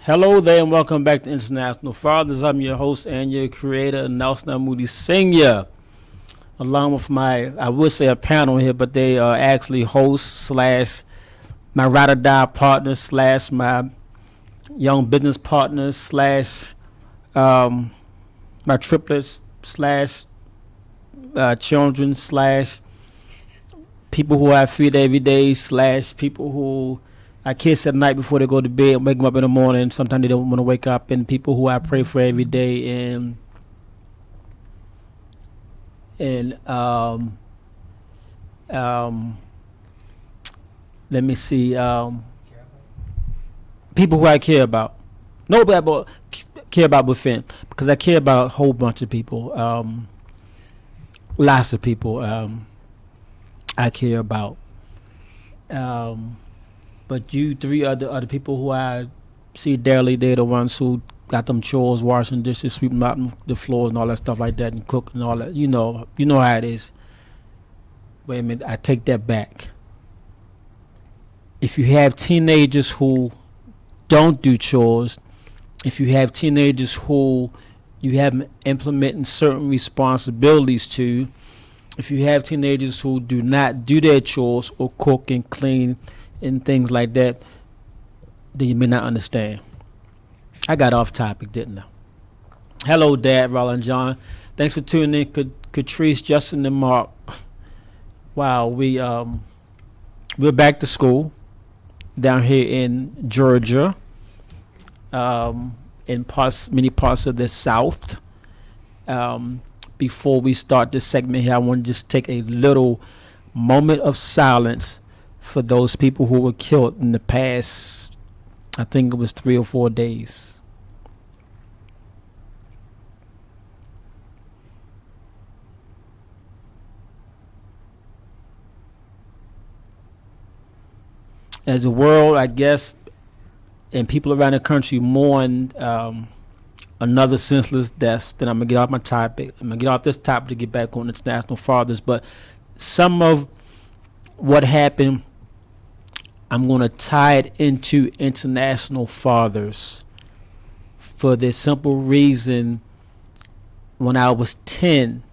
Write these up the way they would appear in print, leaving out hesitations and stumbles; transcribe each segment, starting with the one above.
Hello there and welcome back to International Fathers. I'm your host and your creator, Nelson Moody Sr., along with I would say a panel here, but they are actually hosts slash my ride or die partner slash my young business partners slash my triplets slash children slash people who I feed every day slash people who I kiss at night before they go to bed and wake them up in the morning. Sometimes they don't want to wake up, and people who I pray for every day, and let me see, people who I care about. Nobody about care about within, because I care about a whole bunch of people, lots of people. I care about. But you three other people who I see daily, they're the ones who got them chores, washing dishes, sweeping out the floors and all that stuff like that, and cook and all that. You know how it is. Wait a minute, I take that back. If you have teenagers who don't do chores, if you have teenagers who you haven't implementing certain responsibilities to, if you have teenagers who do not do their chores or cook and clean and things like that, then you may not understand. I got off topic, didn't I? Hello, Dad, Roland John. Thanks for tuning in, Catrice, Justin, and Mark. Wow, we're back to school down here in Georgia, in many parts of the South. Before we start this segment here, I want to just take a little moment of silence for those people who were killed in the past, I think it was 3 or 4 days. As the world, I guess, and people around the country mourn another senseless death, then I'm going to get off my topic. I'm going to get off this topic to get back on International Fathers. But some of what happened, I'm going to tie it into International Fathers for the simple reason, when I was 10,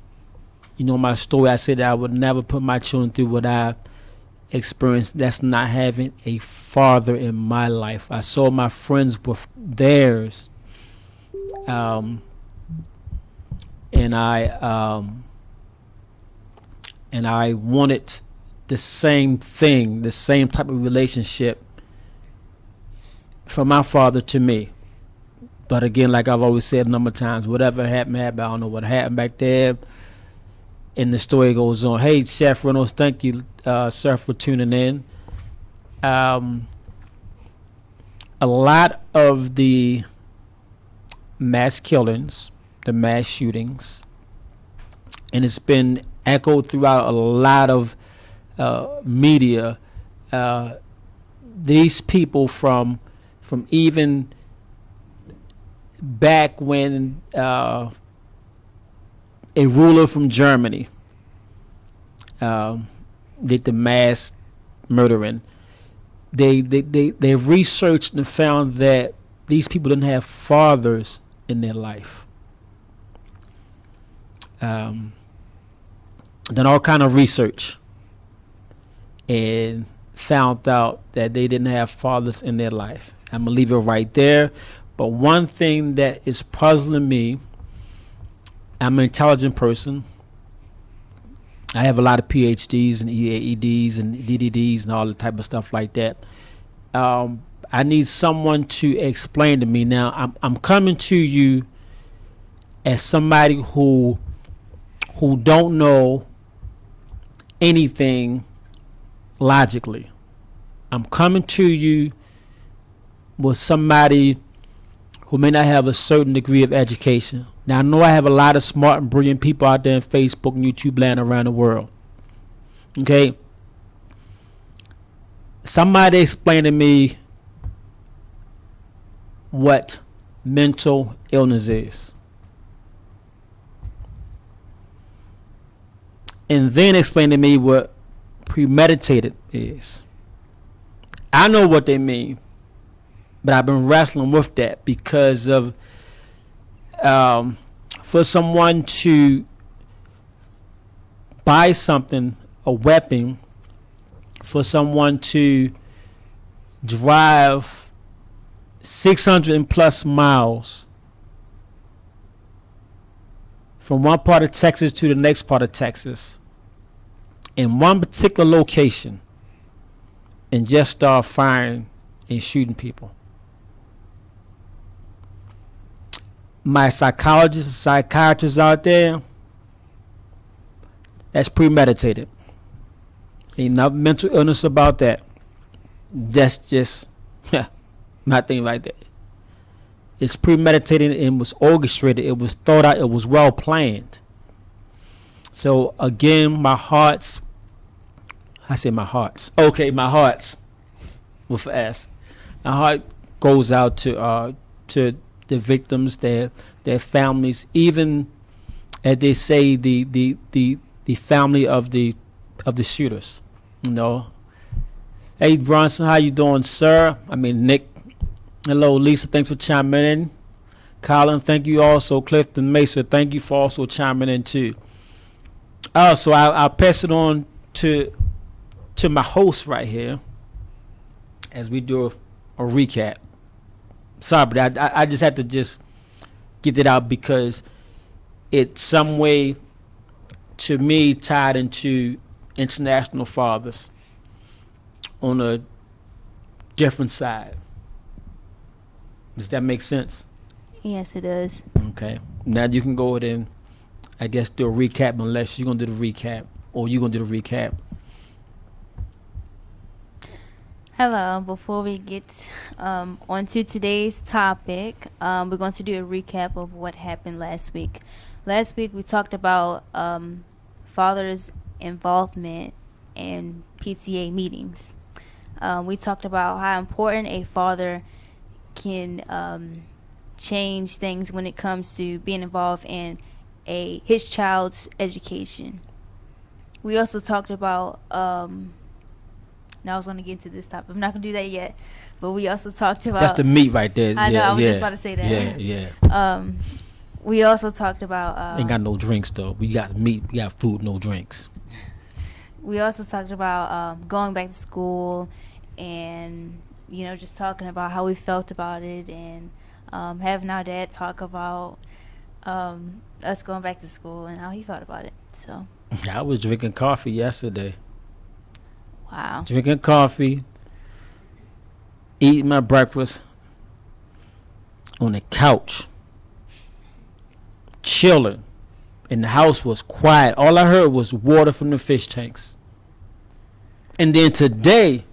my story, I said that I would never put my children through what I experienced. That's not having a father in my life. I saw my friends with theirs, and I wanted the same thing, the same type of relationship from my father to me. But again, like I've always said a number of times, whatever happened. I don't know what happened back there. And the story goes on. Hey, Chef Reynolds, thank you, sir, for tuning in. A lot of the mass killings, the mass shootings, and it's been echoed throughout a lot of media. These people from even back when a ruler from Germany did the mass murdering, they've researched and found that these people didn't have fathers in their life. Done all kind of research and found out that they didn't have fathers in their life. I'm gonna leave it right there. But one thing that is puzzling me, I'm an intelligent person. I have a lot of PhDs and EAEDs and DDDs and all the type of stuff like that. I need someone to explain to me. Now, I'm coming to you as somebody who don't know anything logically. I'm coming to you with somebody who may not have a certain degree of education. Now, I know I have a lot of smart and brilliant people out there in Facebook and YouTube land around the world. Okay? Somebody explain to me what mental illness is. And then explain to me what premeditated is. I know what they mean. But I've been wrestling with that because of for someone to buy something, a weapon, for someone to drive 600 and plus miles from one part of Texas to the next part of Texas in one particular location and just start firing and shooting people. My psychologists and psychiatrists out there, that's premeditated. Ain't no mental illness about that. That's just nothing like that. It's premeditated and was orchestrated. It was thought out. It was well planned. So again, my hearts. My hearts with S. My heart goes out to the victims, their families, even as they say the family of the shooters. You know. Hey Bronson, how you doing, sir? I mean Nick. Hello, Lisa. Thanks for chiming in. Colin, thank you also. Clifton Mesa, thank you for also chiming in too. So I'll pass it on to my host right here as we do a recap. Sorry, but I just had to just get it out because it's some way to me tied into international fathers on a different side. Does that make sense? Yes, it does. Okay. Now you can go ahead and, I guess, do a recap unless you're going to do the recap or you're going to do the recap. Hello. Before we get onto today's topic, we're going to do a recap of what happened last week. Last week we talked about fathers' involvement in PTA meetings. We talked about how important a father can change things when it comes to being involved in his child's education. We also talked about now I was going to get into this topic. I'm not going to do that yet, but we also talked about that's the meat right there. I know. I was just about to say that. Yeah. We also talked about ain't got no drinks though. We got meat. We got food. No drinks. We also talked about going back to school and just talking about how we felt about it and having our dad talk about us going back to school and how he felt about it. So I was drinking coffee yesterday. Wow. Drinking coffee, eating my breakfast on the couch, chilling, and the house was quiet. All I heard was water from the fish tanks. And then today,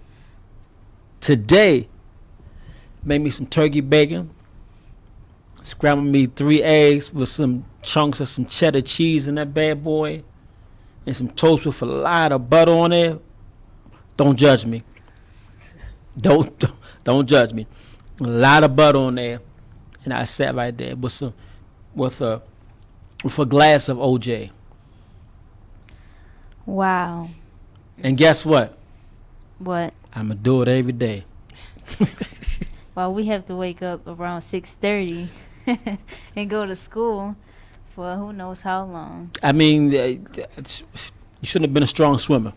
made me some turkey bacon, scrambled me 3 eggs with some chunks of some cheddar cheese in that bad boy, and some toast with a lot of butter on it. Don't judge me. Don't judge me. A lot of butter on there, and I sat right there with a glass of OJ. Wow. And guess what? What? I'ma do it every day. Well, we have to wake up around 6:30 and go to school for who knows how long. I mean, you shouldn't have been a strong swimmer.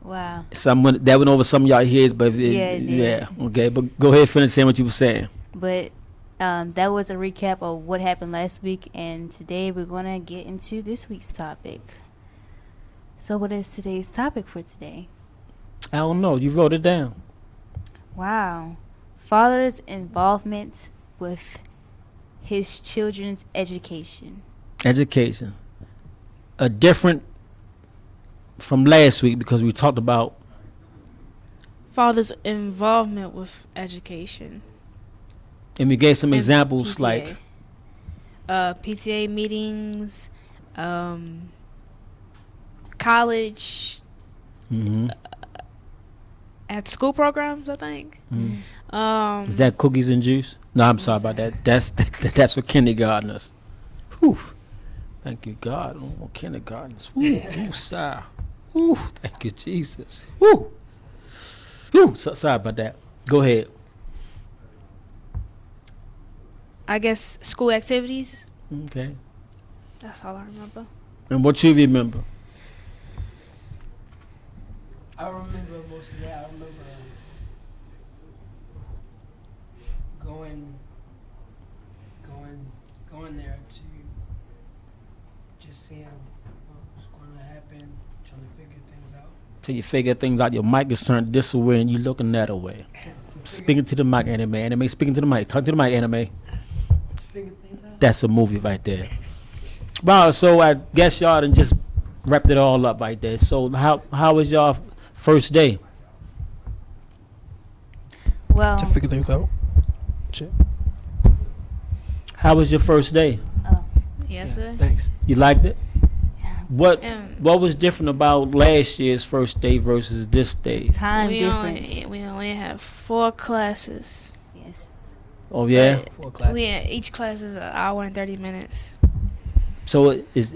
Wow. That went over some of y'all heads, but yeah. Okay, but go ahead, finish saying what you were saying. But that was a recap of what happened last week, and today we're gonna get into this week's topic. So, what is today's topic for today? I don't know. You wrote it down. Wow. Father's involvement with his children's education. Education. A different from last week because we talked about father's involvement with education. And we gave some And examples PTA. like PTA meetings, college, at school programs, I think. is that cookies and juice? No, I'm sorry about that. That's for kindergartners. Whew. Thank you, God. Oh, kindergartens. Whew. Ooh, sigh. Ooh, thank you, Jesus. Whew. Whew, sorry about that. Go ahead. I guess school activities. Okay. That's all I remember. And what you remember? I remember most of that. I remember going there to just seeing what's going to happen, trying to figure things out. Till you figure things out, your mic is turned this way and you looking that way. Speaking to the mic, anime, speaking to the mic, talk to the mic, anime. Figure things out. That's a movie right there. Wow, so I guess y'all done just wrapped it all up right there. So how was y'all first day? Well, To figure things out. Shit. How was your first day? Yes, sir. Thanks. You liked it? What Um, was different about last year's first day versus this day? time we difference. only have 4 classes. Yes. Oh yeah. 4 classes. Each class is an hour and 30 minutes. So is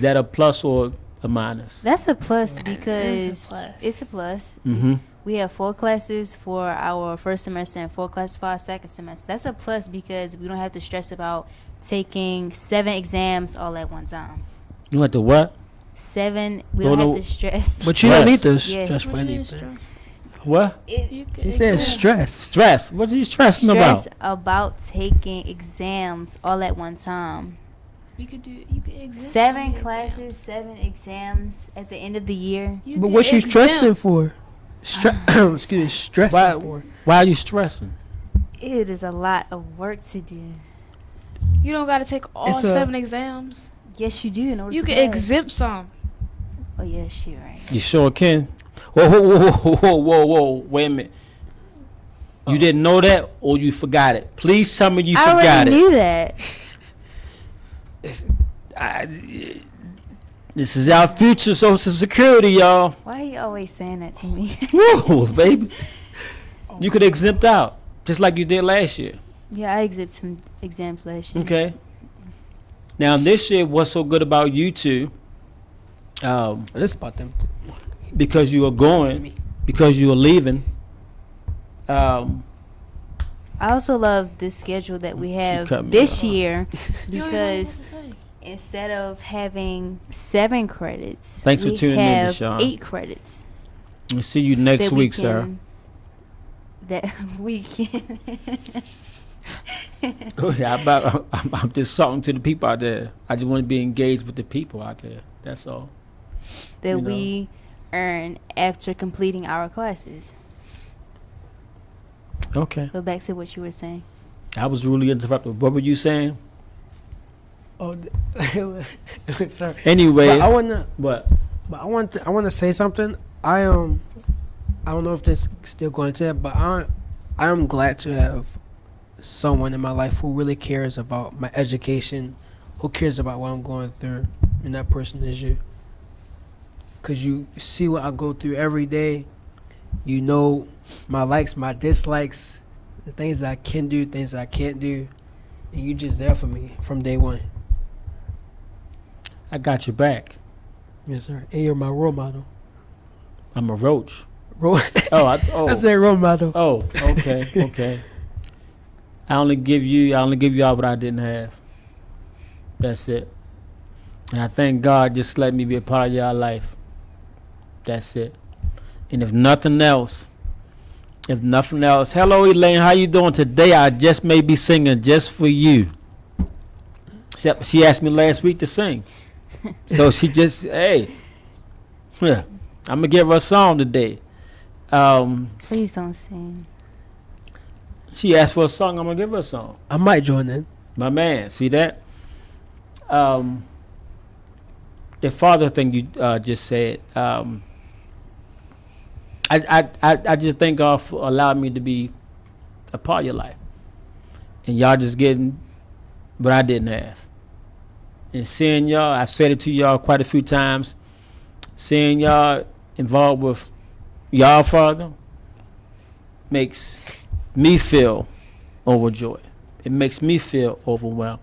that a plus or a minus? That's a plus It's because a plus. it's a plus. Mm-hmm. We have 4 classes for our first semester and 4 classes for our second semester. That's a plus because we don't have to stress about taking 7 exams all at one time. You went to what? 7. We No, don't no. have to stress. But you don't need to Yes. stress for What is anything. stress? What? You could He said exempt- stress. Stress. What are you stressing Stress about? about taking exams all at one time. You could exempt 7 some of the classes, exams. 7 exams at the end of the year. You But could what you exempt- stressing for? Excuse me, stressing Why- for. Why are you stressing? It is a lot of work to do. You don't got to take all It's a- 7 exams. Yes, you do. In order You to could pass. exempt some. Oh, yes, you're right. You sure can? Whoa. Wait a minute. You didn't know that or you forgot it? Please tell me you I forgot already it. knew that. This is our future Social Security, y'all. Why are you always saying that to me? Whoa, baby. You could exempt out, just like you did last year. Yeah, I exempted some exams last year. Okay. Now, this year, what's so good about you two, This about them. because you are going, because you are leaving, I also love this schedule that we have cut me this off. year You don't even know what because to say. instead of having 7 credits, Thanks for we tuning in, have Deshaun. 8 credits. we'll see you next that we week, sir. can- That we can. Go ahead. I'm just talking to the people out there. I just want to be engaged with the people out there. That's all. that You know. we earn after completing our classes. Okay. Go back to what you were saying. I was really interrupted. What were you saying? Oh, sorry. Anyway, But I wanna. what? But I want to say something. I don't know if this still going to, but I am glad to have someone in my life who really cares about my education, who cares about what I'm going through, and that person is you. Cause you see what I go through every day. You know my likes, my dislikes, the things that I can do, things that I can't do, and you just there for me from day one. I got your back. Yes, sir. And you're my role model. I'm a roach. Role. Oh, I said role model. Oh, okay, okay. I only give you all what I didn't have. That's it. And I thank God just let me be a part of your life. That's it. And if nothing else, hello Elaine, how you doing today? I just may be singing just for you. She asked me last week to sing. So she just, hey, yeah, I'm gonna give her a song today. Please don't sing. She asked for a song, I'm gonna give her a song. I might join in. My man, see that? The father thing you just said. I just thank God for allowing me to be a part of your life, and y'all just getting what I didn't have. And seeing y'all, I've said it to y'all quite a few times. Seeing y'all involved with y'all father makes me feel overjoyed. It makes me feel overwhelmed.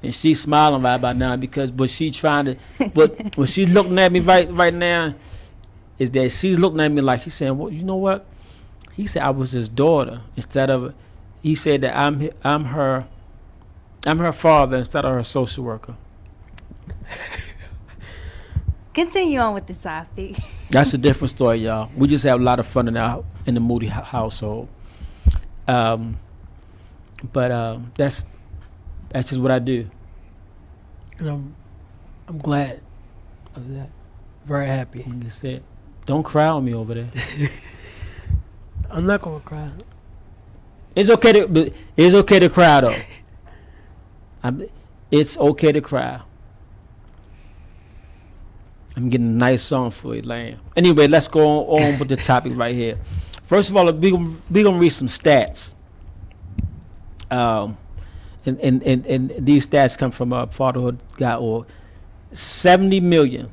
And she's smiling right about now because what she trying to, what she's looking at me right now, is that she's looking at me like she's saying, well, you know what? He said I was his daughter instead of. He said that I'm her father instead of her social worker. Continue on with the topic. That's a different story, y'all. We just have a lot of fun in the Moody household. But that's just what I do. And I'm glad of that. Very happy. Like I said, don't cry on me over there. I'm not gonna cry. It's okay to cry though. It's okay to cry. I'm getting a nice song for you, Lamb. Anyway, let's go on with the topic right here. First of all, we gonna read some stats. And these stats come from fatherhood.org. 70 million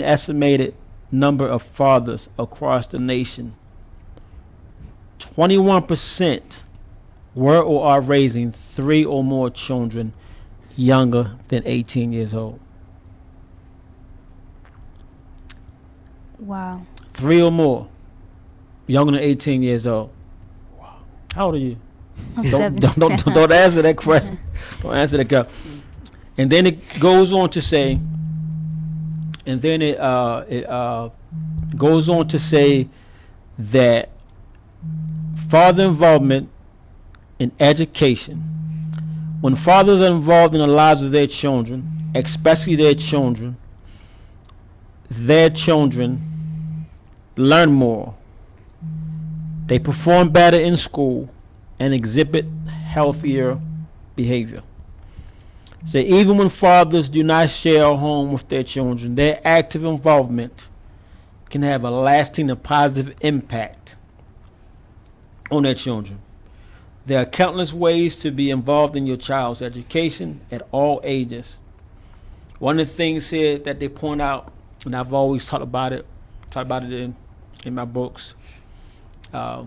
estimated number of fathers across the nation. 21% were or are raising 3 or more children younger than 18 years old. Wow. 3 or more younger than 18 years old. Wow. How old are you? Don't answer that question. Don't answer that question. And then it goes on to say, that father involvement in education. When fathers are involved in the lives of their children, especially their children learn more. They perform better in school and exhibit healthier behavior. So even when fathers do not share a home with their children, their active involvement can have a lasting and positive impact on their children. There are countless ways to be involved in your child's education at all ages. One of the things here that they point out, and I've always talked about it in my books, the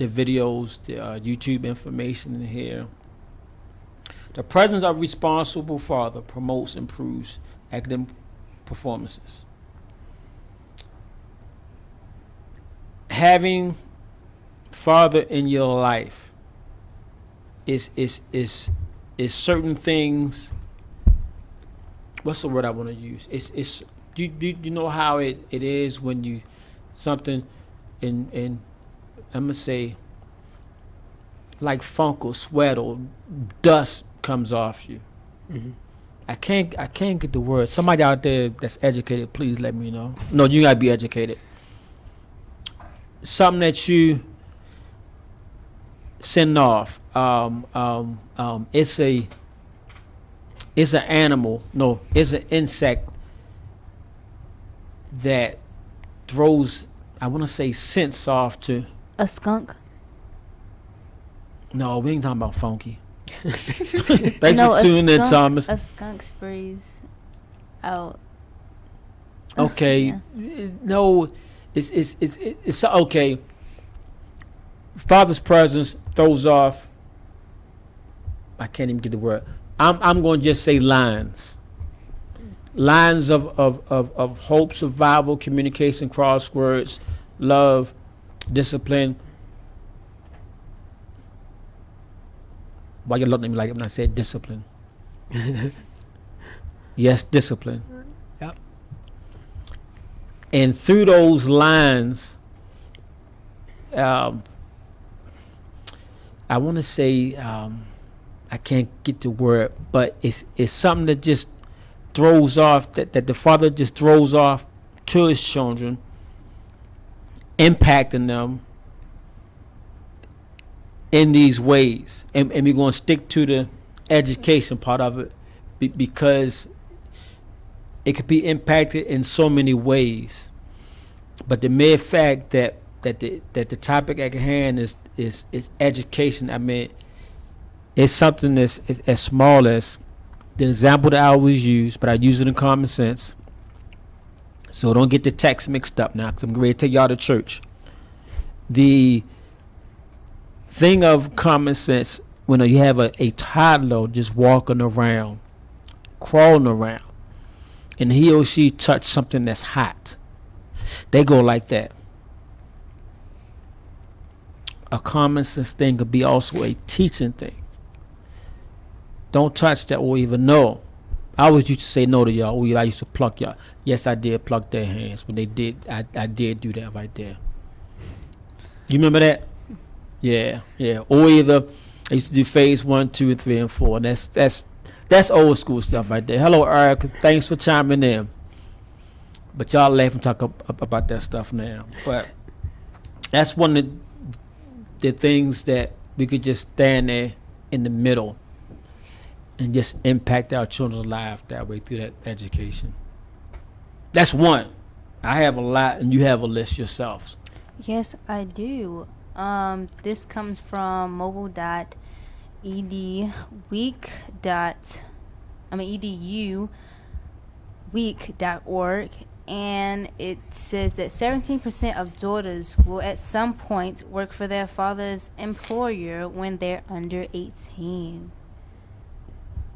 videos, the YouTube information in here. The presence of a responsible father promotes and improves academic performances. Having father in your life is certain things. What's the word I want to use? Do you know how it is when you something in I'm gonna say like funk or sweat or dust comes off you. Mm-hmm. I can't get the word. Somebody out there that's educated, please let me know. No, you gotta be educated. Something that you send off. It's an animal. No, it's an insect that throws, I want to say, scents off to. A skunk? No, we ain't talking about funky. Thanks for tuning in, Thomas. A skunk sprays out. Okay, Yeah. No, it's okay. Father's presence throws off. I can't even get the word. I'm going to just say lines of hope, survival, communication, crosswords, love, discipline. Why you looking at me like when I said discipline? Yes, discipline. Yep. And through those lines, I want to say, I can't get the word, but it's something that just throws off, that the father just throws off to his children, impacting them in these ways. And we're going to stick to the education part of it because it could be impacted in so many ways. But the mere fact that the topic at hand is education, I mean, it's something that's as small as the example that I always use, but I use it in common sense. So don't get the text mixed up now, because I'm ready to take y'all to church. The thing of common sense, when you have a toddler just walking around, crawling around, and he or she touch something that's hot, they go like that. A common sense thing could be also a teaching thing. Don't touch that, or even no. I always used to say no to y'all. I used to pluck y'all. Yes, I did pluck their hands when they did. I did do that right there. You remember that? Yeah. Or either I used to do phase 1, 2, 3, and 4. And that's old school stuff right there. Hello, Eric. Thanks for chiming in. But y'all laugh and talk about that stuff now. But that's one of the things that we could just stand there in the middle and just impact our children's lives that way through that education. That's one. I have a lot, and you have a list yourselves. Yes, I do. This comes from mobile.edu week.org, and it says that 17% of daughters will at some point work for their father's employer when they're under 18.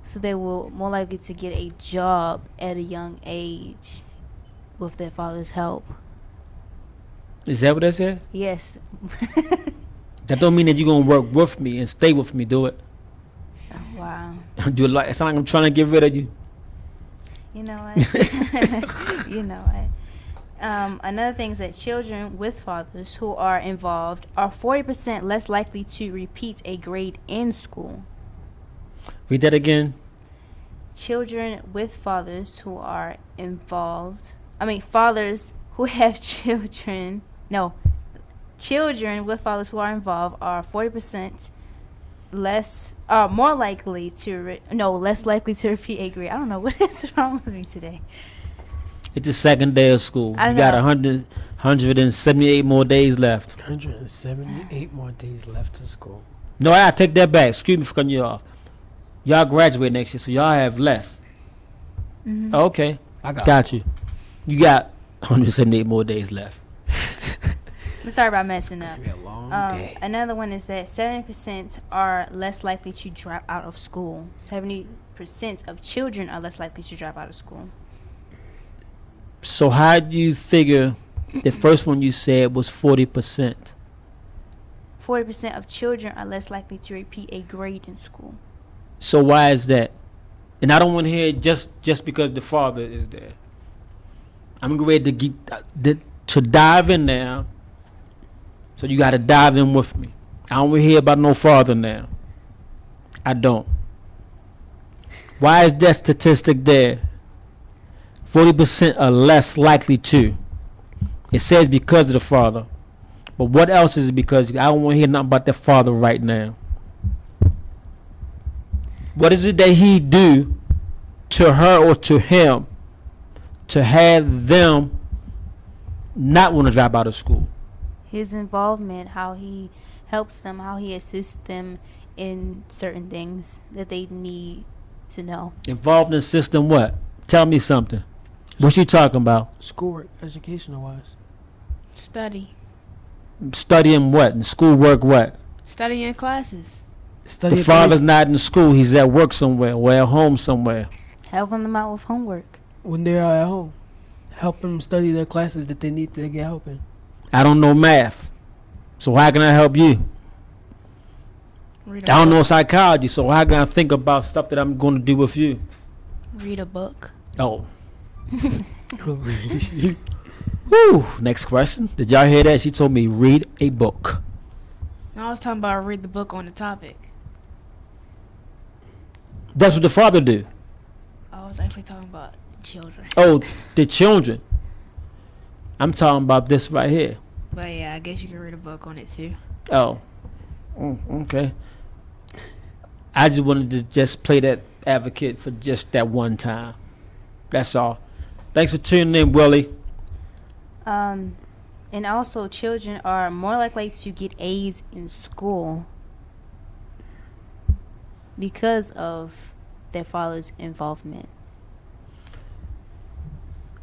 So they will more likely to get a job at a young age with their father's help. Is that what that says? Yes. That don't mean that you're gonna work with me and stay with me. Do it. Wow. Do it like it's not like I'm trying to get rid of you. You know what? You know what? Another thing is that children with fathers who are involved are 40% less likely to repeat a grade in school. Read that again. Children with fathers who are involved. Fathers who have children. No. Children with fathers who are involved are 40% less likely to repeat a grade. I don't know what is wrong with me today. It's the second day of school. I You don't got know. 178 more days left. 178 more days left to school. No, I take that back. Excuse me for cutting you off. Y'all graduate next year, so y'all have less. Mm-hmm. Okay. I Got you. You got 178 more days left. I'm sorry about messing up. It's gonna be a long day. Another one is that 70% are less likely to drop out of school. 70% of children are less likely to drop out of school. So how do you figure the first one you said was 40%? 40% of children are less likely to repeat a grade in school. So why is that? And I don't want to hear it just because the father is there. I'm ready to get to dive in now. So you got to dive in with me. I don't want to hear about no father now. I don't. Why is that statistic there? 40% are less likely to. It says because of the father. But what else is it because? I don't want to hear nothing about the father right now. What is it that he do to her or to him to have them not want to drop out of school? His involvement, how he helps them, how he assists them in certain things that they need to know. Involved in the system what? Tell me something. What you talking about? Schoolwork, educational wise. Study. Studying what? And schoolwork what? Studying classes. Study The at father's least not in school. He's at work somewhere or at home somewhere. Helping them out with homework. when they're at home. Help them study their classes that they need to get help in. I don't know math. So how can I help you? Read a I don't book. know psychology. So how can I think about stuff that I'm going to do with you? Read a book. Oh. Woo. Next question. Did y'all hear that? She told me read a book. I was talking about read the book on the topic. That's what the father do. I was actually talking about children. Oh, the children. I'm talking about this right here. But yeah, I guess you can read a book on it too. Oh. Okay. I just wanted to just play that advocate for just that one time. That's all. Thanks for tuning in, Willie. And also, children are more likely to get A's in school because of their father's involvement.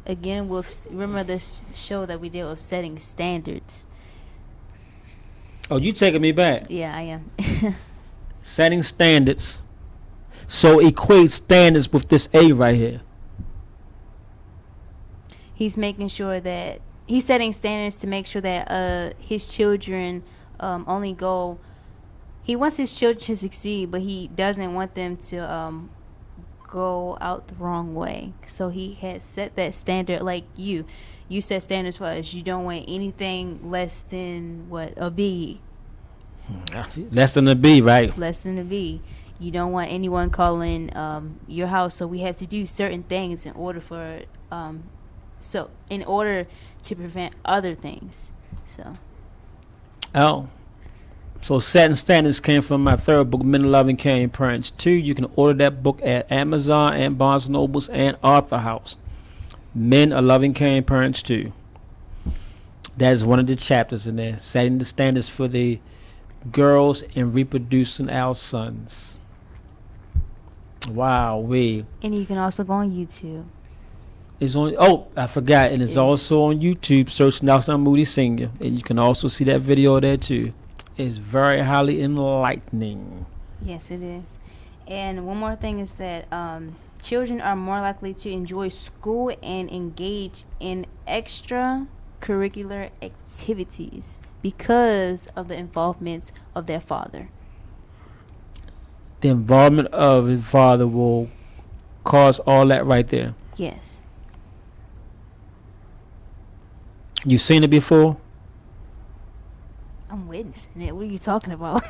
Again, remember this show that we did with setting standards. Oh, you taking me back. Yeah, I am. Setting standards. So equate standards with this A right here. he's making sure that he's setting standards to make sure that his children only go. He wants his children to succeed, but he doesn't want them to go out the wrong way. So he has set that standard. Like you set standards for us. You don't want anything less than what a B. Less than a B, right? Less than a B. You don't want anyone calling your house. So we have to do certain things in order for in order to prevent other things. So. Oh. So setting standards came from my third book, Men Loving Caring Parents 2. You can order that book at Amazon and Barnes & Nobles and Author House. Men Are Loving Caring Parents 2. That is one of the chapters in there. Setting the standards for the girls and reproducing our sons. Wow, And you can also go on YouTube. It's on. Oh, I forgot. And it's also on YouTube. Search Nelson Moody Sr. And you can also see that video there too. It's very highly enlightening. Yes, it is. And one more thing is that children are more likely to enjoy school and engage in extracurricular activities because of the involvement of their father. The involvement of his father will cause all that right there. Yes. You seen it before? I'm witnessing it. What are you talking about?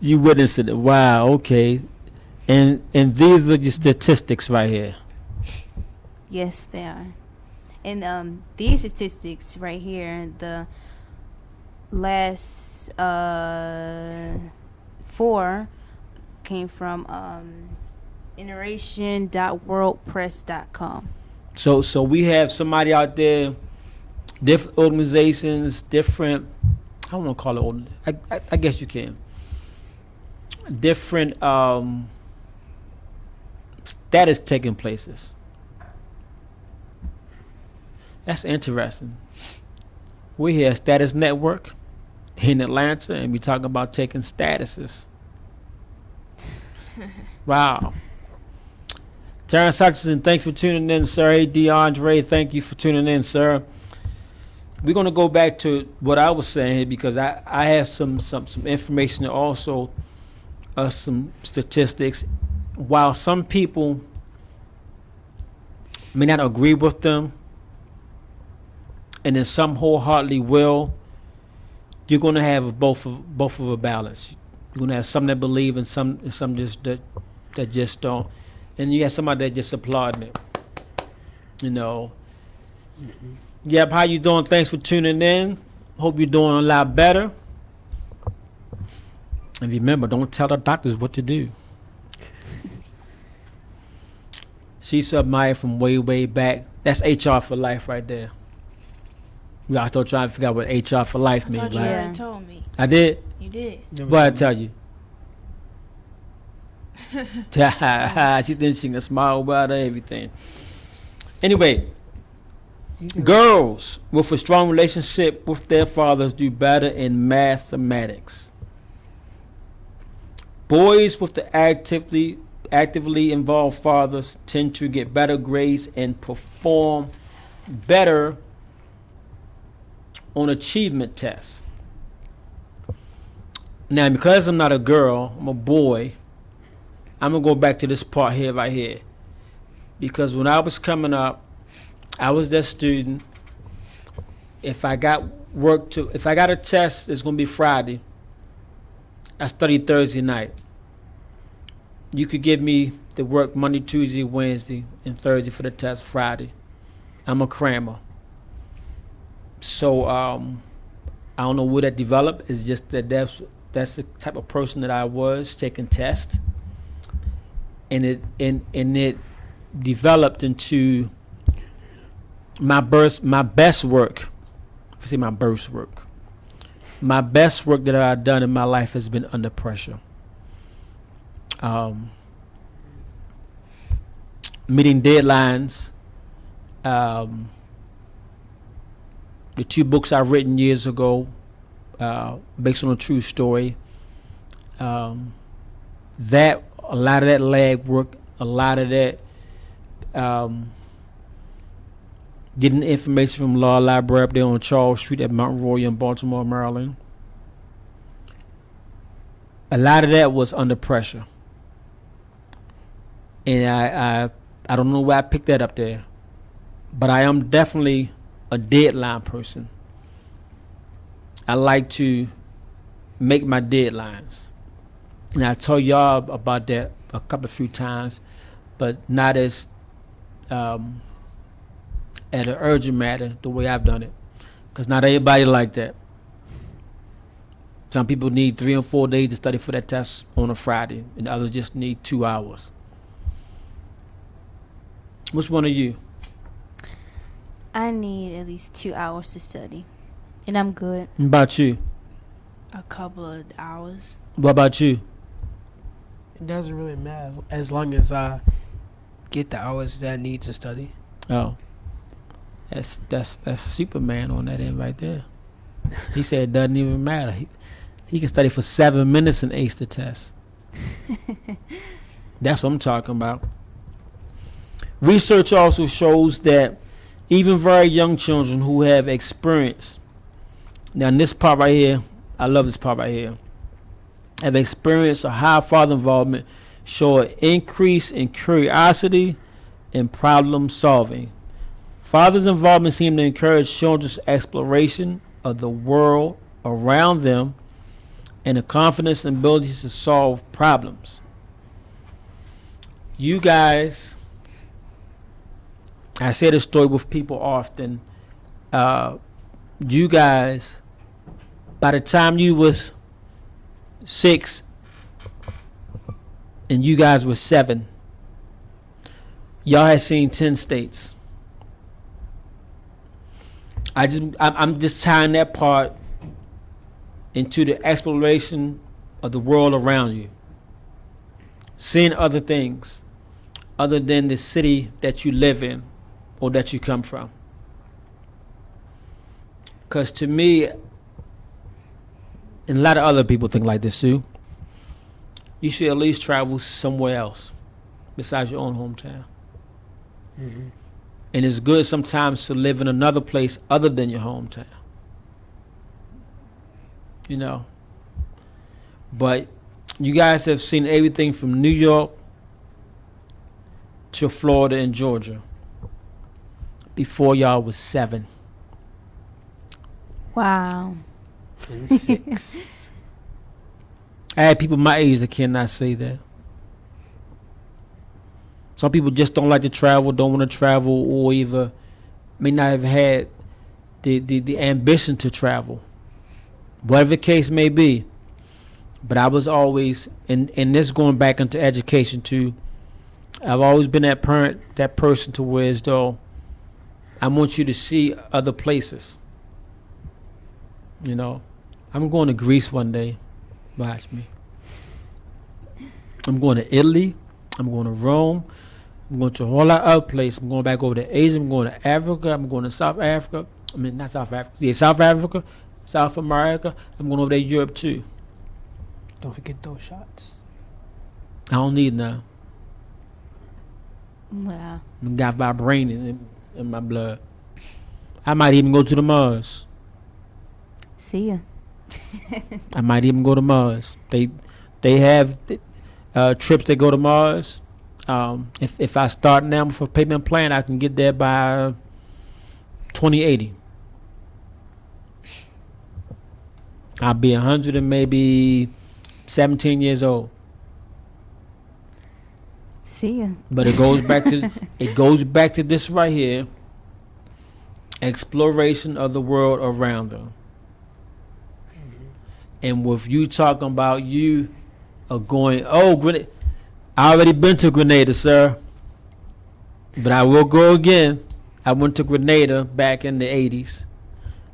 You witnessed it. Wow, okay. And these are your statistics right here. Yes, they are. And these statistics right here, the last 4 came from iteration.worldpress.com. So we have somebody out there, different organizations, different, I don't want to call it, I guess you can. Different status taking places. That's interesting. We're here at Status Network in Atlanta, and we talking about taking statuses. Wow. Terrence Hutchinson, thanks for tuning in, sir. Hey, DeAndre, thank you for tuning in, sir. We're going to go back to what I was saying here because I have some information and also some statistics. While some people may not agree with them, and then some wholeheartedly will, you're going to have both of a balance. You're going to have some that believe and some just that just don't. And you have somebody that just applauding it. You know. Mm-hmm. Yep, how you doing? Thanks for tuning in. Hope you're doing a lot better. And remember, don't tell the doctors what to do. She's somebody from way back. That's HR for life right there. We are still trying to figure out what HR for life means. I thought you Right? already told me. I did? You did. What I tell you? She thinks she can smile about everything. Anyway, girls with a strong relationship with their fathers do better in mathematics. Boys with the actively involved fathers tend to get better grades and perform better on achievement tests. Now, because I'm not a girl, I'm a boy, I'm going to go back to this part here, right here. Because when I was coming up, I was that student. If I got a test, it's going to be Friday. I studied Thursday night. You could give me the work Monday, Tuesday, Wednesday, and Thursday for the test Friday. I'm a crammer. So I don't know where that developed. It's just that that's the type of person that I was, taking tests. And it developed into my best work. If I say my best work. My best work that I've done in my life has been under pressure. Meeting deadlines. The 2 books I've written years ago, based on a true story. A lot of that leg work, a lot of that Um, Getting information from Law Library up there on Charles Street at Mount Royal in Baltimore, Maryland. A lot of that was under pressure. And I don't know why I picked that up there. But I am definitely a deadline person. I like to make my deadlines. And I told y'all about that a few times, but not as at an urgent matter the way I've done it. Because not everybody like that. Some people need 3 or 4 days to study for that test on a Friday, and others just need 2 hours. Which one are you? I need at least 2 hours to study, and I'm good. What about you? A couple of hours. What about you? It doesn't really matter as long as I get the hours that I need to study. Oh, that's Superman on that end right there. He said it doesn't even matter. He can study for 7 minutes and ace the test. That's what I'm talking about. Research also shows that even very young children who have experience, now in this part right here, I love this part right here, have experienced a high father involvement, show an increase in curiosity and problem solving. Father's involvement seems to encourage children's exploration of the world around them and the confidence and ability to solve problems. You guys, I say this story with people often. You guys, by the time you was 6 and you guys were 7, y'all had seen 10 states. I'm just tying that part into the exploration of the world around you. Seeing other things other than the city that you live in or that you come from. Because to me, and a lot of other people think like this too, you should at least travel somewhere else besides your own hometown. Mm-hmm. And it's good sometimes to live in another place other than your hometown. You know. But you guys have seen everything from New York to Florida and Georgia before y'all was 7. Wow. And 6. I had people my age that cannot say that. Some people just don't like to travel, don't want to travel, or either may not have had the ambition to travel. Whatever the case may be. But I was always, and this going back into education too, I've always been that parent, that person to where as though I want you to see other places. You know, I'm going to Greece one day. Watch me. I'm going to Italy. I'm going to Rome. I'm going to a whole lot of other places. I'm going back over to Asia. I'm going to Africa. I'm going to South Africa. I mean, not South Africa. Yeah, South Africa, South America. I'm going over there to Europe too. Don't forget those shots. I don't need now. Wow. I got vibranium in my blood. I might even go to the Mars. See ya. I might even go to Mars. They have trips that go to Mars. If I start now with a payment plan, I can get there by 2080. I'll be 100 and maybe 17 years old. See ya. But it goes back to this right here. Exploration of the world around them. And with you talking about you are going, Grenada. I already been to Grenada, sir. But I will go again. I went to Grenada back in the 80s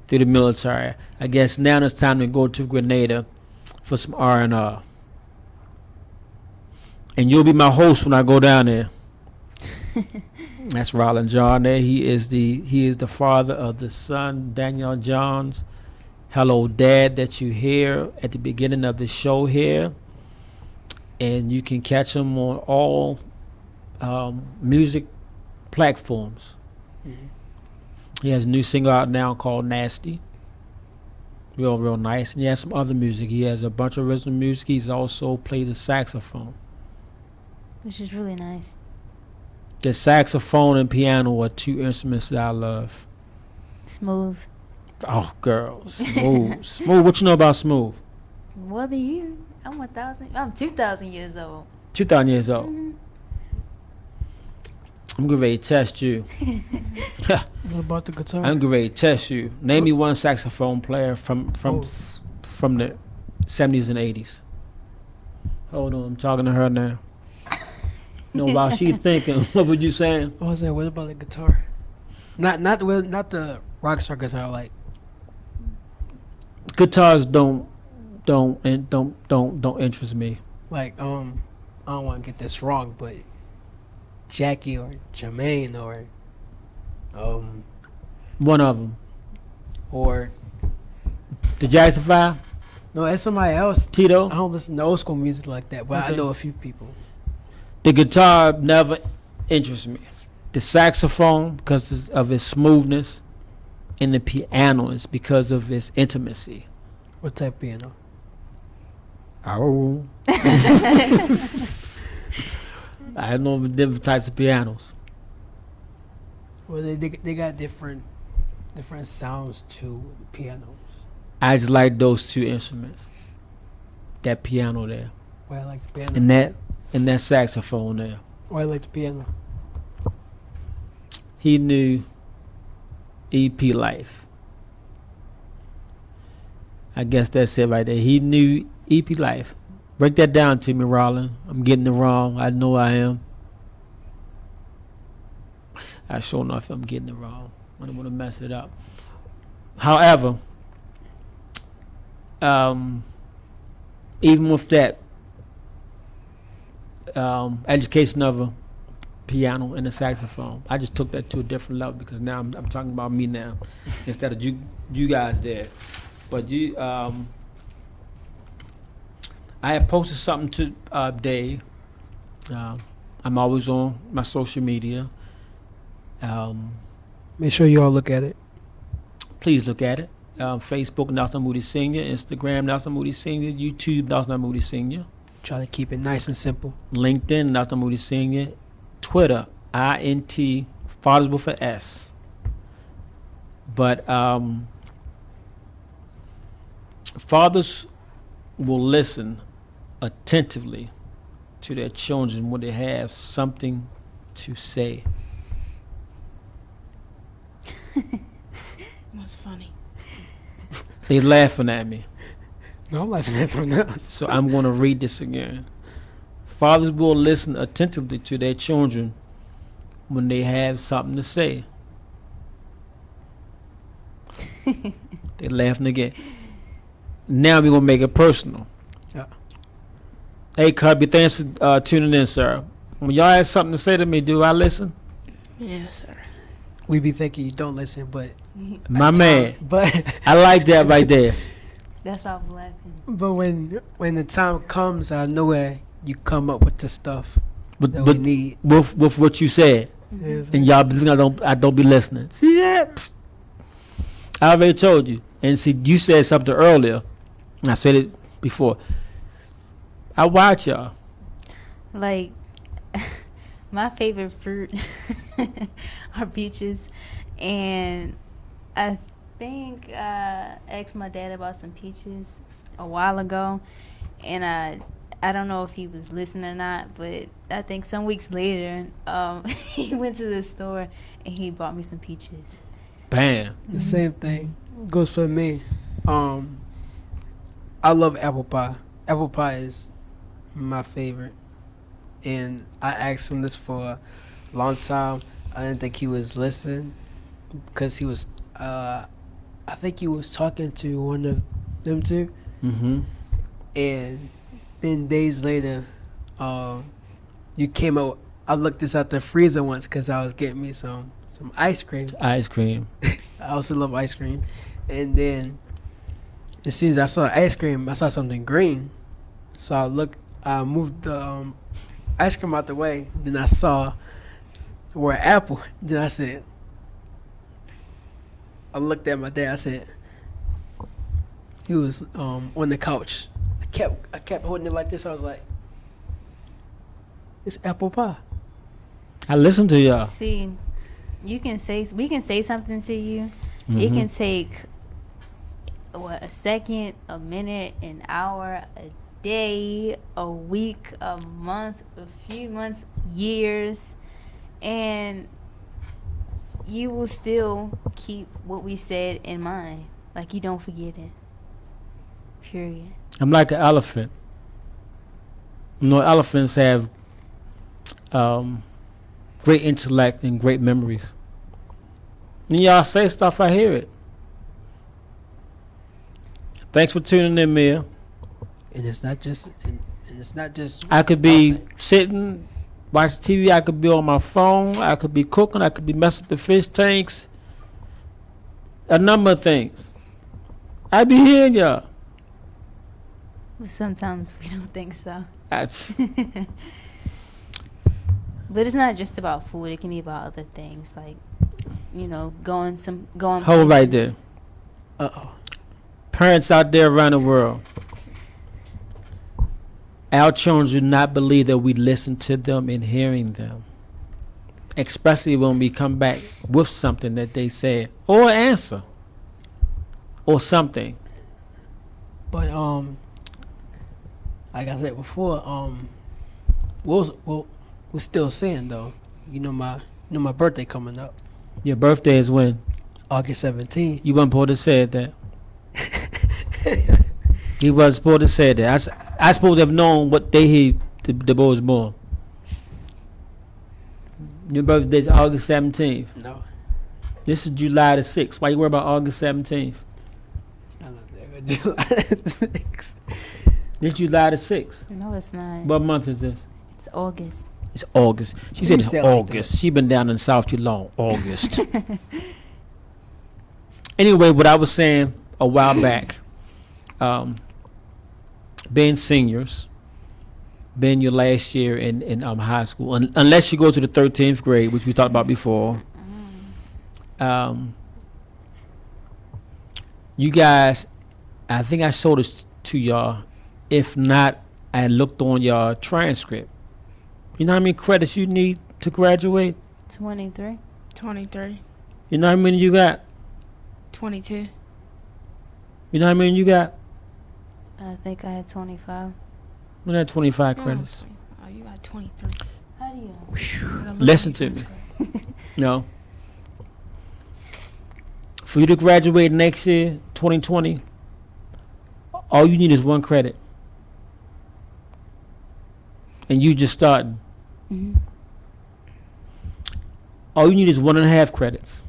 through the military. I guess now it's time to go to Grenada for some R&R. And you'll be my host when I go down there. That's Roland John there. He is the father of the son, Daniel Johns. Hello, Dad, that you hear at the beginning of the show here. And you can catch him on all music platforms. Mhm. He has a new single out now called Nasty. Real nice. And he has some other music. He has a bunch of original music. He's also played the saxophone. Which is really nice. The saxophone and piano are two instruments that I love. Smooth. Oh, girl, smooth, smooth. What you know about smooth? What are you? I'm 2,000 years old. 2,000 years old. Mhm. I'm getting ready to test you. What about the guitar? I'm getting ready to test you. Name me one saxophone player from the 70s and 80s. Hold on, I'm talking to her now. No, while she thinking, what were you saying? What was that? What about the guitar? Not the rock star guitar. Like Guitars don't interest me. I don't want to get this wrong, but Jackie or Jermaine One of them, or the Jackson 5, no, it's somebody else. I Tito. don't listen to old school music like that, but I Okay. know a few people. The guitar never interests me. The saxophone because of its smoothness, and the piano is because of its intimacy. What type of piano? Oh. I know different types of pianos. Well, they got different sounds to pianos. I just like those two instruments. That piano there, Why I like the piano? and that saxophone there. Why I like the piano? He knew EP Life. I guess that's it right there. He knew EP Life. Break that down to me, Rollin. I'm getting it wrong. I know I am. I sure enough I'm getting it wrong. I don't want to mess it up. However, even with that education of a piano and a saxophone, I just took that to a different level because now I'm talking about me now instead of you guys there. But I had posted something to Dave. I'm always on my social media. Make sure you all look at it. Please look at it. Facebook, Nelson Moody Sr., Instagram, Nelson Moody Sr., YouTube, Nelson Moody Sr., Try to keep it nice and simple. LinkedIn, Nelson Moody Sr., Twitter, INT, Fathers with an S. But fathers will listen attentively to their children when they have something to say. That's funny. They laughing at me. No, I'm laughing at something else. So I'm going to read this again. Fathers will listen attentively to their children when they have something to say. They laughing again. Now we're going to make it personal. Yeah. Hey, Cubby, thanks for tuning in, sir. When y'all have something to say to me, do I listen? Yes, sir. We be thinking you don't listen, but My man. But I like that right there. That's why I was laughing. but when the time comes, I know where you come up with the stuff But, that but we need. with what you said. Yes. And y'all be thinking I don't be listening. See that? Psst. I already told you. And see, you said something earlier. And I said it before. I watch y'all. Like, my favorite fruit are peaches, and I think I asked my dad about some peaches a while ago, and I don't know if he was listening or not, but I think some weeks later, he went to the store and he bought me some peaches. Bam. The same thing goes for me. I love apple pie. Apple pie is my favorite, and I asked him this for a long time. I didn't think he was listening because he was. I think he was talking to one of them two, Mm-hmm. and then days later, you came out. I looked this out the freezer once because I was getting me some ice cream. Ice cream. I also love ice cream. And then as soon as I saw ice cream, I saw something green. So I moved the ice cream out the way. Then I saw We're at Apple. Then I said, I looked at my dad. I said, he was on the couch. I kept holding it like this. I was like, it's apple pie. I listen to y'all. See, we can say something to you. Mm-hmm. It can take a second, a minute, an hour, a day, a week, a month, a few months, years, and you will still keep what we said in mind. Like, you don't forget it. Period. I'm like an elephant. You know, elephants have great intellect and great memories. When y'all say stuff, I hear it. Thanks for tuning in, Mia. And it's not just. And it's not just. I could be sitting, watching TV. I could be on my phone. I could be cooking. I could be messing with the fish tanks. A number of things. I be hearing y'all. But sometimes we don't think so. That's, But it's not just about food. It can be about other things, like, you know, going. hold right there. Uh-oh. Parents out there around the world, our children do not believe that we listen to them and hearing them, especially when we come back with something that they said or answer or something. But like I said before, we're still saying though. You know my birthday coming up, Your birthday is when? August 17th. You weren't supposed to say that. He wasn't supposed to say that. I supposed to have known what day the boy was born. Your birthday is August 17th. No, This is July the 6th. Why you worry about August 17th? it's not July 6th. It's July the 6th. No, it's not. What month is this? It's August. It's August. She You said it's say it like August. She been down in South too long. August. Anyway, what I was saying a while back, being seniors, being your last year in high school, unless you go to the 13th grade, which we talked about before. You guys, I think I showed this to y'all. If not, I looked on your transcript. You know how many credits you need to graduate? 23. 23. You know how many you got? 22. You know how many you got? I think I had 25. We got 25 No, credits. Oh, you got 23. How do you? I gotta look Listen at to your me. transcript. No. For you to graduate next year, 2020, all you need is one credit. And you just starting. Mm-hmm. All you need is 1.5 credits.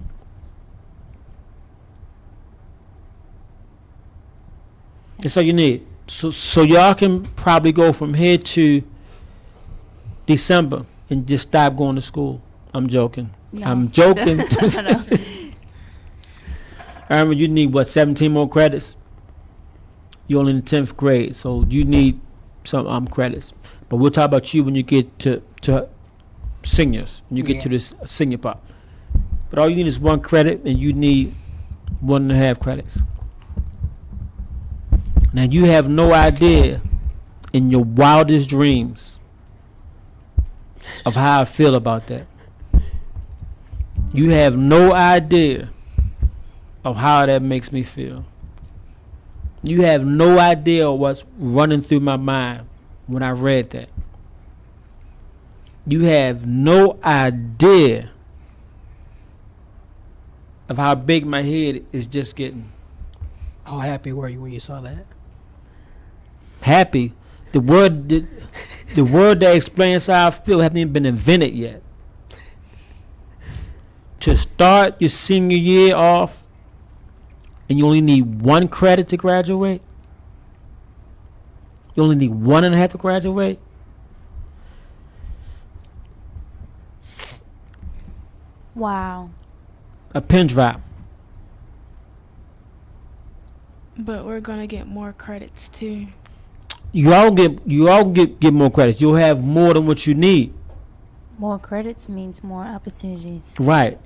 That's all you need. So y'all can probably go from here to December and just stop going to school. I'm joking. No. I'm joking. No. I remember you need, 17 more credits? You're only in the 10th grade, so you need some credits. But we'll talk about you when you get to seniors, when you get to this senior part. But all you need is 1 credit, and you need 1.5 credits. Now, you have no idea in your wildest dreams of how I feel about that. You have no idea of how that makes me feel. You have no idea what's running through my mind when I read that. You have no idea of how big my head is just getting. How happy were you when you saw that? Happy. The word that explains how I feel hasn't even been invented yet. To start your senior year off and you only need 1 credit to graduate? You only need 1.5 to graduate? Wow. A pin drop. But we're gonna get more credits too. You all get more credits. You'll have more than what you need. More credits means more opportunities. Right.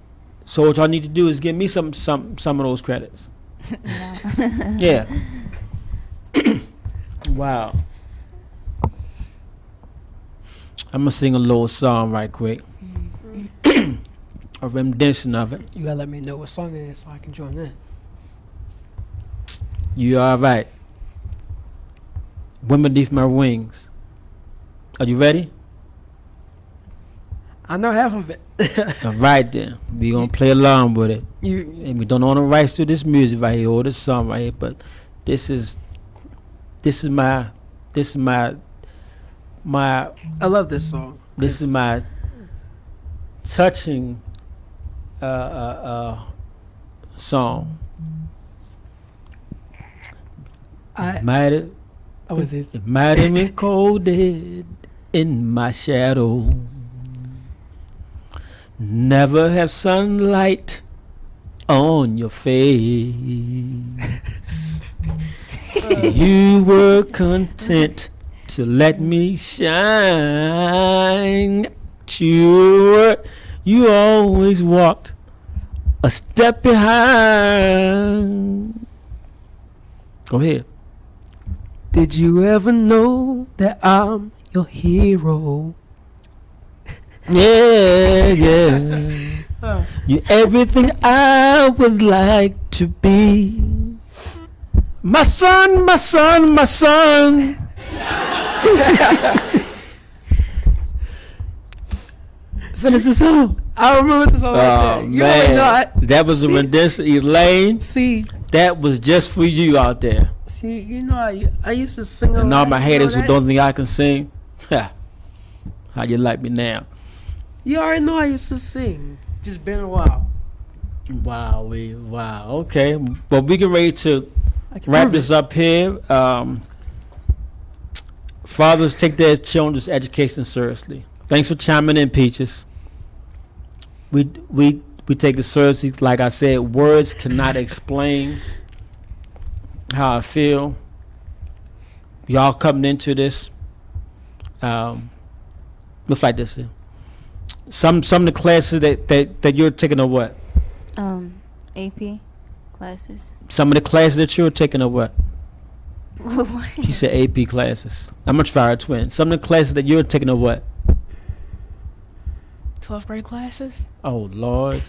So what y'all need to do is give me some of those credits. Yeah. Wow. I'm gonna sing a little song right quick. A rendition of it. You gotta let me know what song it is so I can join in. You all right? Wind beneath my wings. Are you ready? I know half of it. All right then. We gonna play along with it. And we don't own the rights to this music right here or this song right here, but this is my I love this song. this is my touching song. I was this. It might have been cold dead in my shadow. Never have sunlight on your face. You were content to let me shine. You always walked a step behind. Go ahead. Did you ever know that I'm your hero? Yeah. You're everything I would like to be. My son. Finish the song. I remember this song right there. You already know that was a rendition, Elaine. See, that was just for you out there. see, you know, I used to sing. And all my haters who that? don't think I can sing, how you like me now? You already know I used to sing. Just been a while. Wow. Okay, well we get ready to wrap this up here. Fathers, take their children's education seriously. Thanks for chiming in, Peaches. We take it seriously. Like I said, words cannot explain how I feel. Y'all coming into this. Looks like this. Some of the classes that you're taking are what? AP classes. Some of the classes that you're taking are what? She said AP classes. I'm gonna try her twin. Some of the classes that you're taking are what? 12th grade classes. Oh Lord.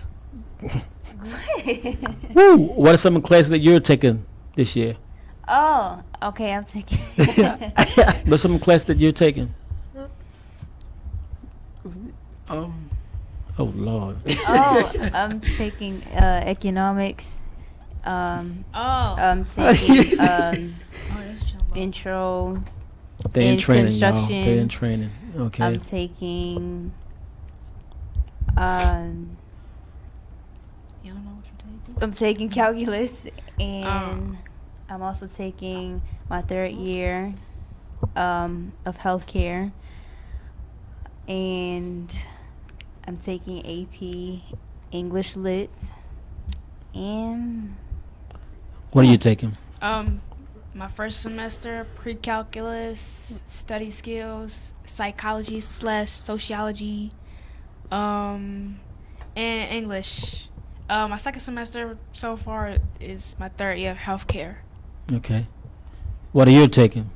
Woo. What are some of the classes that you're taking this year? Oh, okay, I'm taking. What's some of the classes that you're taking? Oh Lord. Oh, I'm taking economics. I'm taking intro. They in in training, y'all. construction. They in training. Okay. I'm taking. You don't know what you're taking? I'm taking calculus, and I'm also taking my third year of healthcare, and I'm taking AP English Lit, and What are you taking? My first semester, pre-calculus, study skills, psychology / sociology, and English. My second semester so far is my third year of healthcare. Okay. What are you taking?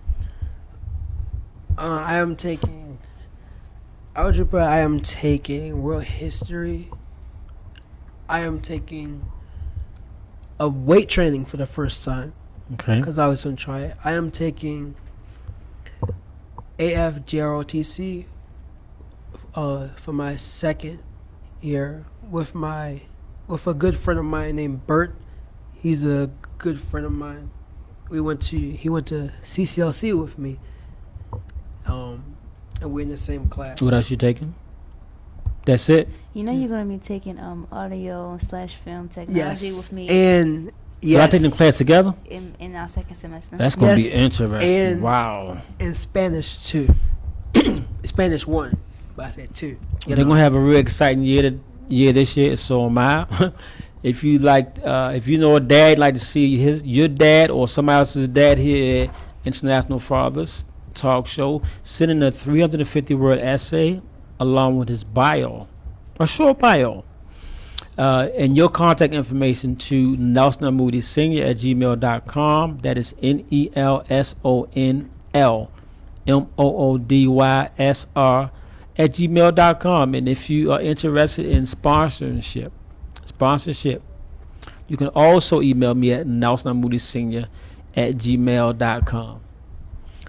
I am taking algebra. I am taking world history. I am taking a weight training for the first time Okay. because I was going to try it. I am taking AFJROTC for my second year with a good friend of mine named Bert. He's a good friend of mine. He went to CCLC with me. And we're in the same class. What else you taking? That's it? you know you're gonna be taking audio / film technology Yes. with me And Y'all yes. taking the class together? in our second semester. That's gonna be Yes. interesting. And- Wow. In Spanish too. Spanish 1, but I said 2. They're gonna have a real exciting year this year. So am I. If you if you know a dad like to see your dad or somebody else's dad here at International Fathers Talk Show, send in a 350-word essay along with his bio, a short bio, and your contact information to NelsonMoodySenior@gmail.com. That is NELSONLMOODYSR@gmail.com. And if you are interested in sponsorship, you can also email me at NelsonMoodySenior@gmail.com.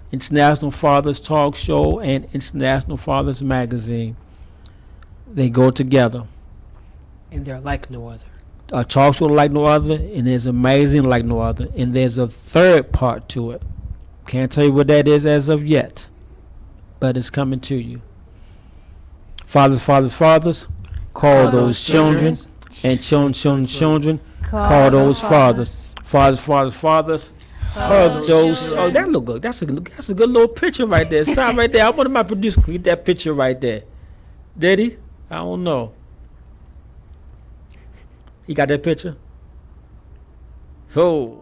International Fathers Talk Show and International Fathers Magazine, they go together. And they're like no other. A talk show like no other, and there's a magazine like no other, and there's a third part to it. Can't tell you what that is as of yet, but it's coming to you. Fathers, call those children, and children, call those fathers. Fathers, hug those. Oh, that look good. That's a good little picture right there. Stop right there. I wanted my producer to get that picture right there. Did he? I don't know. He got that picture? Oh.